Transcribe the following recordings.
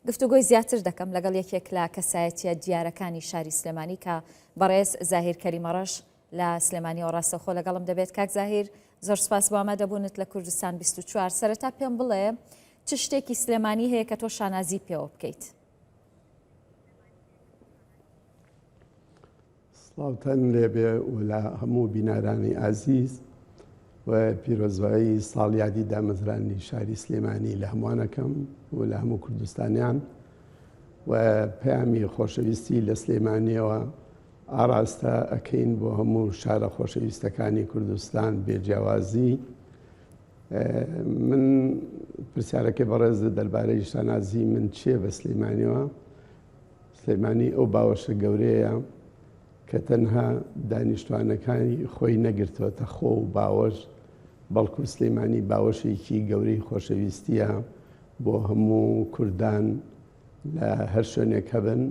گفتوگۆی زیاتر دەکەم لەگەڵ یەکێک لە کەسایەتیە دیارەکانی شاری سلێمانی کە بەڕێز زاهیر کەریمەڕەش لە سلێمانی و ڕاستەخۆ لەگەڵم دەبێت. کاک زاهیر، زۆر سپاس بۆ ئامادەبوونت لە کوردستان 24. سەرەتا پێم بڵێ چ شتێکی سلێمانی هەیە کە تۆ شانازی پێوە بکەیت؟ سڵاوتان لێبێ و لە هەموو بینارانی ئازیز و پیرۆزبایی ساڵ یادی دامەزرانی شاری سلێمانی لە هەمووانەکەم و لە هەموو کوردستانیان و پەیامی خۆشەویستی لە سلێمانیەوە ئاراستە ئەکەین بۆ هەموو شارە خۆشەویستەکانی کوردستان بێجیاوازی. من پرسیارەکەی بەڕێز دەربارەی شانازی من چییە بە سلێمانیەوە؟ سلێمانی ئەو باوەشە گەورەیە کە تەنها دانیشتوانەکانی خۆی نەگرتووەتە خۆ و باوەش، بەڵکو سلێمانی باوەشێکی گەورەی خۆشەویستیە بۆ هەموو کوردان لە هەر شوێنێک هەبن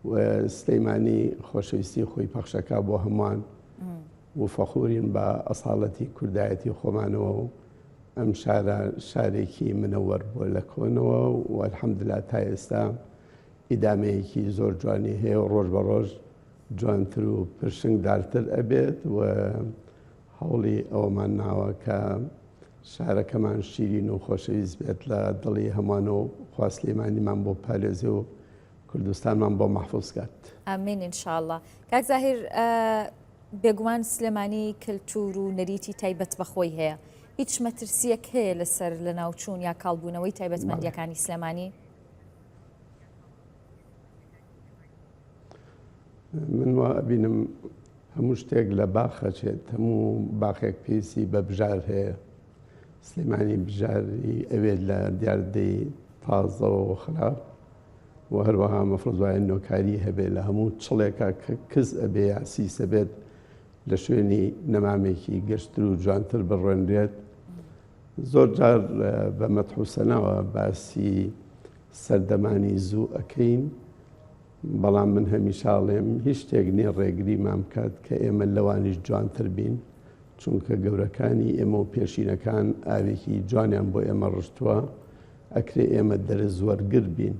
و سلێمانی خۆشەویستی خۆی پەخشەکە بۆ هەمووان و فەخورین بە ئەساڵەتی کوردایەتی خۆمانەوە و ئەم شارە شارێکی منەوەر بۆ لە کۆنەوە و ئەلحەمدوللا تا ئێستا ئیدامەیەکی زۆر جوانی هەیە و ڕۆژ بە ڕۆژ جوانتر و پرشنگدارتر ئەبێت و هەوڵی ئەوەمان ناوە کە شارەکەمان شیرین و خۆشەویست بێت لە دڵی هەمووانەوە خوا سلێمانیمان بۆ پارێزێ و کوردستانمان بۆ مەحفوظکات. ئامین ئینشاءڵڵا. کاک زاهیر، بێگومان سلێمانی کللتور و نەریتی تایبەت بەخۆی هەیە. هیچ مەترسیەک هەیە لەسەر لە ناوچوون یا کاڵبوونەوەی تایبەتمەندیەکانی سلێمانی؟ من وا ئەبینم هەموو شتێک لە باخەچێت، هەموو باخێک پێویستی بە بژار هەیە. سلێمانی بژاری ئەوێت لە دیاردەی تازەوە و خراپ و هەروەها مەفرۆز وایە نۆکاری هەبێت لە هەموو چڵێکە کە کەس ئەبێ یا سیسە بێت لە شوێنی نەمامێکی گەشتر و جوانتر بڕوێنرێت. زۆر جار بە مەدحوسەنەوە باسی سەردەمانی زوو ئەکەین، بەڵام من هەمیشاڵێم هیچ شتێک نییە ڕێگریمان بکات کە ئێمە لەوانیش جوانتر بین، چونکە گەورەکانی ئێمە و پێشینەکان ئاوێکی جوانیان بۆ ئێمە ڕشتووە، ئەکرێ ئێمە دەرز وەرگر بین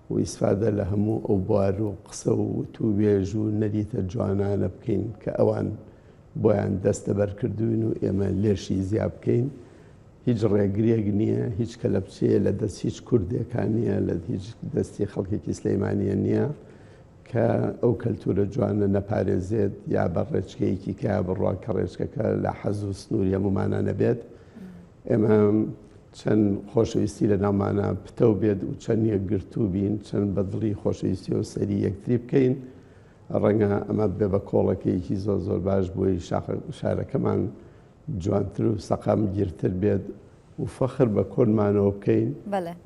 و ئیسفادە لە هەموو ئەو بوار و قسە و تووێژ و نەریتە جوانانە بکەین کە ئەوان بۆیان دەستە بەرکردوین و ئێمە لێشی زیاب بکەین. هیچ ڕێگرێک نییە، هیچ کە لە بچەیە لە دەست هیچ کوردێکان نییە، لە هیچ دەستی خەڵکێکی سلێمانیە نییە کە ئەو کەلتورە جوانە نەپارێزێت یا بە ڕێچکەیەکی کە بڕوا کە ڕێچکەکە لە حەز و سنووری هەمومانە نەبێت. ئێمە چەند خۆشەویستی لە ناومانە پتەو بێت و چەند یەکگرتوو بین، چەند بەدڵی خۆشەویستی و سەری یەکتری بکەین، ڕەنگە ئەمە بێ بە کۆڵەکەیەکی زۆر زۆر باش بۆی شارەکەمان جوانتر و سەقام گیرتر بێت و فەخر بە کۆنمانەوە بکەین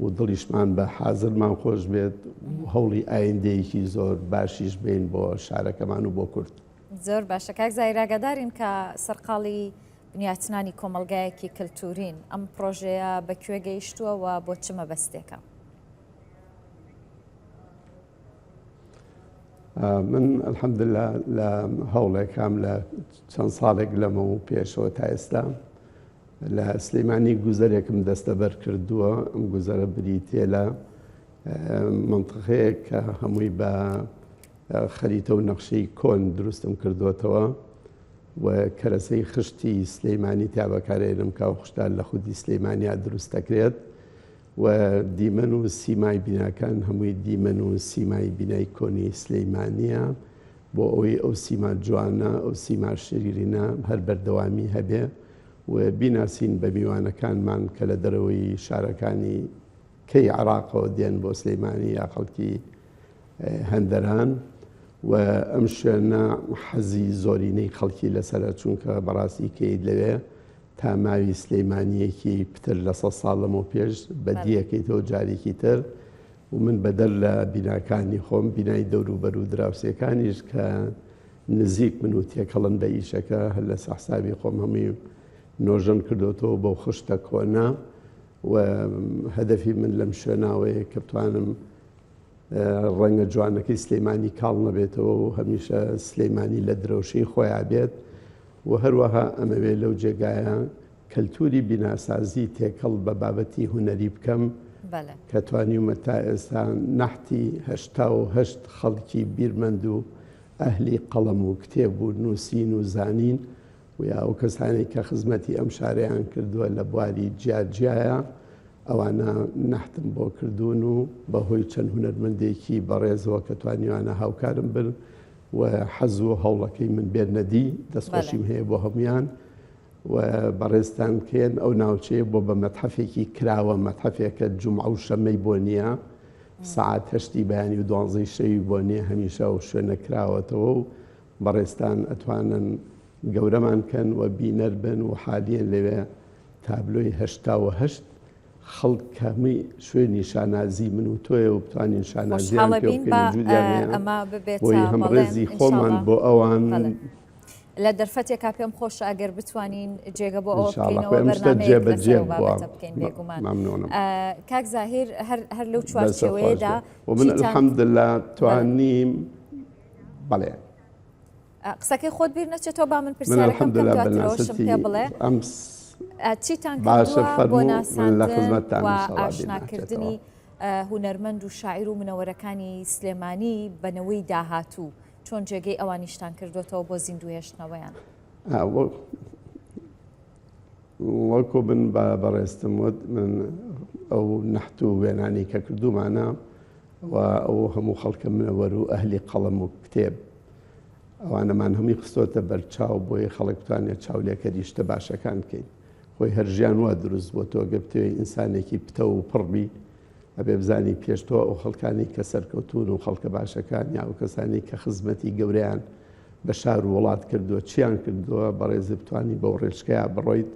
و دڵیشمان بە حازرمان خۆش بێت و هەوڵی ئایندەیەکی زۆر باشیش بین بۆ شارەکەمان و بۆ کورد. زۆر باشە. کاک زاهیر، ئاگادارین کە سەرقاڵی بنیاتنانی کۆمەلگایەکی کللتورین، ئەم پرۆژەیە بەکوێ گەیشتووە و بۆ چ مەبەستێکە؟ من الحەمدلله لە هەوڵێکام لە چەند ساڵێک لەمە و پێشەوە تا ئێستا لە سلێمانی گوزەرێکم دەستەبەر کردووە. ئەم گوزەرە بریتێ لە منطقەیەک کە هەمووی بە خەریتە و نەخشەی کۆن دروستم کردوێتەوە و کەرەسەی خشتی سلێمانی تا بەکارێنم کە ئەو خشتان لە خودی سلێمانیا دروست دەکرێت و دیمەن و سیمای بیناکان هەمووی دیمەن و سیمای بینای کۆنی سلەیمانیە بۆ ئەوەی ئەو سیما جوانە، ئەو سیما شیرینە هەر بەردەوامی هەبێ و بیناسین بە میوانەکانمان کە لە دەرەوەی شارەکانی کەی عێراقەوە دێن بۆ سلەیمانی یا خەڵکی هەندەران و ئەم شوێنە حەزی زۆرینەی خەڵکی لەسەرە، چونکە بەڕاستی کەیت لەوێ تا ماوی سلەیمانیەکی پتر لە 100 ساڵ لەمەوە پێش بەدیەکەیتەوە جارێکی تر و من بەدەر لە بیناکانی خۆم بینای دەور و بەر و دراوسەکانیش کە نزیک من و تێکەڵن بە ئیشەکە هەر لە سەحسابی خۆم هەمووی نۆژەن کردوتەوە بەو خشتە کۆنا و هەدەفی من لەم شوێناوەیە کە بتوانم ڕەنگە جوانەکەی سلەیمانی کاڵ نەبێتەوە و هەمیشە سلەیمانی لە درەوشەی خۆیان بێت و هەروەها ئەمەوێ لەو جێگایە کەلتوری بیناسازی تێکەڵ بە بابەتی هونەری بکەم کە توانیومە تا ئێستا نەحتی 88 خەڵکی بیرمەند و ئەهلی قەڵەم و کتێب و نووسین و زانین و یا ئەو کەسانی کە خزمەتی ئەم شارەیان کردووە لە بواری جیاجیایە ئەوانە نەحتم بۆ کردوون و بەهۆی چەند هونەرمەندێکی بەڕێزەوە کە توانیوانە هاوکارم بن و حەز و هەوڵەکەی من بێنەدی دەستخۆشیم هەیە بۆ هەمویان و بەڕێستان بکەن ئەو ناوچەیە بۆ بە مەتحەفێکی کراوە مەتحەفێکە جومعە و شەمەی بۆ نییە سعات هەشتی بەیانی و 12 شەوی بۆ نییە هەمیشە و شوێنە کراوەتەوە و بەڕێستان ئەتوانن گەورەمان کەن و بینەر بن و حالیان لەوێ تابلۆی 88 خەڵک کەمی شوێنی شانازی من و تۆیە و بتوانین شانازیان بۆی هەمڕێزی خۆمان بۆ ئەوان لە دەرفەتێکا پێم خۆش ئەگەر بتوانین جێگە بۆ ئەوە بکەینەوە بەرنامەیەک بکەین بێگومان. کاک زاهیر هەر لەو چوارچێوەیەدا من الحەمدلله توانیم بەڵێ قسەکەی خۆت بیر نەچێتەوە با من پرسیارەکەم دواترەوەشم پێ بڵێ چیتان کردووە بۆ ناساندن و ئاشناکردنی هونەرمەند و شاعیر و منەوەرەکانی سلێمانی بەنەوەی داهاتوو چۆن جێگەی ئەوانیشتان کردوێتەوە بۆ زیندوهێشتنەوەیان وەکو من بەڕێستم وت من ئەو نەحت و وێنانی کە کردومانە و ئەو هەموو خەڵکە منەوەر و ئەهلی قەڵەم و کتێب ئەوانەمان هەمووی قستۆتە بەرچاو بۆی خەڵک بتوانێت چاولێکەری شتە باشەکان بکەین خۆی هەرژیان وا دروست بۆ تۆ گەبتەوەی ئینسانێکی پتە و پڕبی ئەبێ بزانی پێشتۆ ئەو خەڵکانی کە سەرکەوتون و خەڵکە باشەکان یا ئەو کەسانی کە خزمەتی گەورەیان بە شار و وڵات کردووە چیان کردووە بەڕێز بتوانی بەو ڕێچکەیە بڕۆیت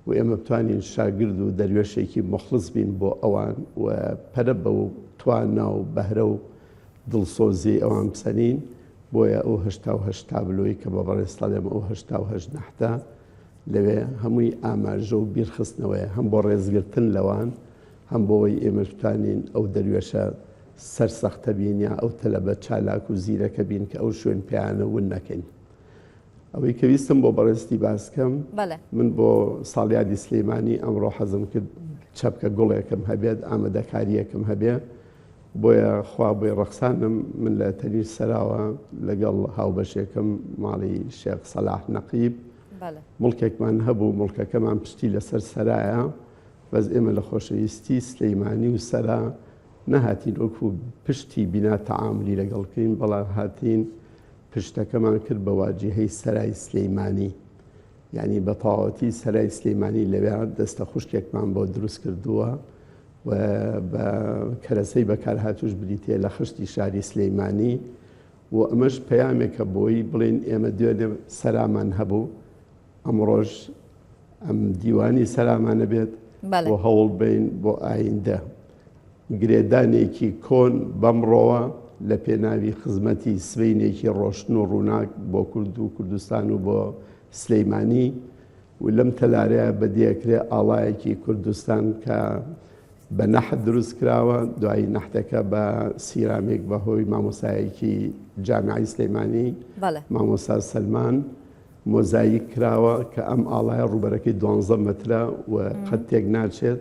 و ئێمە بتوانین شاگرد و دەروێشێکی مخلص بین بۆ ئەوان و پەرە بە و توانە و بەهرە و دڵسۆزی ئەوان بسەنین بۆیە ئەو 88 تابلۆی کە بە بەڕێستاڵێمە ئەو 88 نەحتە لەوێ هەمووی ئاماژە و بیرخستنەوەیە هەم بۆ ڕێزگرتن لەوان هەم بۆەوەی ئێمە بتوانین ئەو دەروێشە سەرسەختە بین یا ئەو تەلەبە چالاک و زیرەکە بین کە ئەو شوێن پێیانە ون نەکەین. ئەوەی کە ویستم بۆ بەڕێستی باسکەم من بۆ ساڵیادی سلەیمانی ئەمڕۆ حەزم کرد چەپکە گوڵێکم هەبێت ئامادەکاریەکم هەبێ بۆیە خوا بۆی ڕەخسانم من لە تەنیش سەراوە لەگەڵ هاوبەشێکم ماڵی شێخ سەلاح نەقیب مڵکێکمان هەبوو مڵکەکەمان پشتی لەسەر سەرایە بەس ئێمە لە خۆشەویستی سلەیمانی و سەرا نەهاتین وەکو پشتی بینا تەعاملی لەگەڵکەین بەڵام هاتین پشتەکەمان کرد بە واجهەی سەرای سلەیمانی یعنی بە تەواوەتی سەرای سلەیمانی لەوێ دەستە خوشکێکمان بۆ دروست کردووە و بە کەرەسەی بەکارهاتوش بریتێ لە خشتی شاری سلەیمانی و ئەمەش پەیامێکە بۆی بڵێن ئێمە دوێنێ سەرامان هەبوو ئەمڕۆژ ئەم دیوانی سەرامانە بێت بۆ هەوڵ بین بۆ ئایندە گرێدانێکی کۆن بەمڕۆوە لە پێناوی خزمەتی سبەینێکی ڕۆشن و ڕووناک بۆ کورد و کوردستان و بۆ سلەیمانی و لەم تەلارەیە بەدیەکرێ ئاڵایەکی کوردستان کە بە نەحت دروست کراوە دوایی نەحتەکە بە سیرامێک بەهۆی مامۆسایەکی جامعی سلەیمانی مامۆسا سەلمان مۆزاییک کراوە کە ئەم ئاڵایە ڕوبەرەکەی 12 مەترە و قەت تێک ناچێت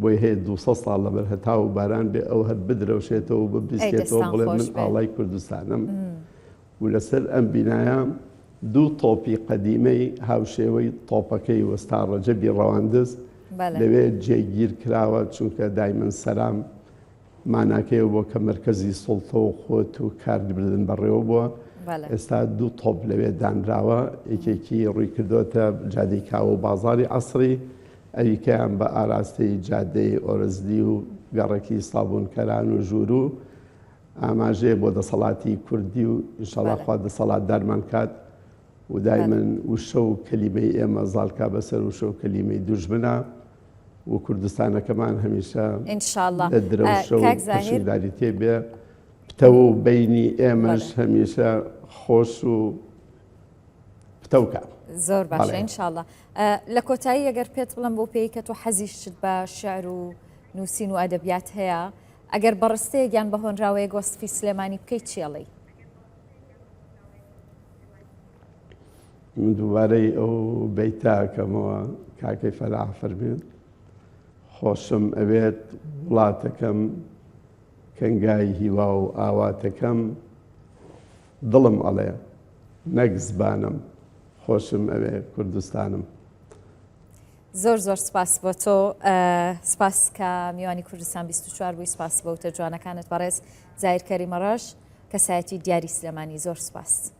بۆی هەیە 200 ساڵ لەبەر هەتا و باران بێ ئەو هەر بدرەوشێتەوە و ببریسکێتەوە بڵێ من ئاڵای کوردستانم و لەسەر ئەم بینایە دوو تۆپی قەدیمەی هاوشێوەی تۆپەکەی وەستا ڕەجەبی ڕەواندز لەوێ جێگیر کراوە چونکە دایمەن سەرام ماناکەیە بۆ کە مرکزی سڵتە و خۆت و کاردبردن بەڕێوە بووە ئێستا دوو تۆپ لەوێ دانراوە یەکێکی ڕووی کردوتە جادەی کاوە و بازاری عەسری ئەویکەیان بە ئاراستەی جادەی ئۆرزدی و گەڕێکی سابوونکەران و ژوور و ئاماژەیە بۆ دەسەڵاتی کوردی و ئینشەڵا خوا دەسەڵات دارمان کات و دایمەن وشە و کەلیمەی ئێمە زاڵکا بەسەر وشە و کەلیمەی دوژمنە و کوردستانەکەمان هەمیشە دەدرەوشە و پەشیداری تێبێ پتە و بینی ئێمەش هەمیشە خۆش و پتەوکە زۆر باشە ئینشاءڵڵا. لە کۆتایی ئەگەر پێت بڵم بۆ پێی کە تۆ حەزیشت بە شێعر و نووسین و ئەدەبیات هەیە ئەگەر بەڕستەیەکیان بە هۆنراوەیەک وەسفی سلێمانی بکەیت چیڵی؟ من دووبارەی ئەو بەیتاکەمەوە کاکەی فەلاح فەرمێن خۆشم ئەوێت وڵاتەکەم کەنگای هیوا و ئاواتەکەم دڵم ئەڵێ نەک زبانم خۆشم ئەوێ کوردستانم. زۆر زۆر سپاس بۆ تۆ، سپاس کە میوانی کوردستان 24 بووی، سپاس بۆ وتە جوانەکانت بەڕێز زاهیر کەریمە ڕەش کەسایەتی دیاری سلێمانی. زۆر سپاس.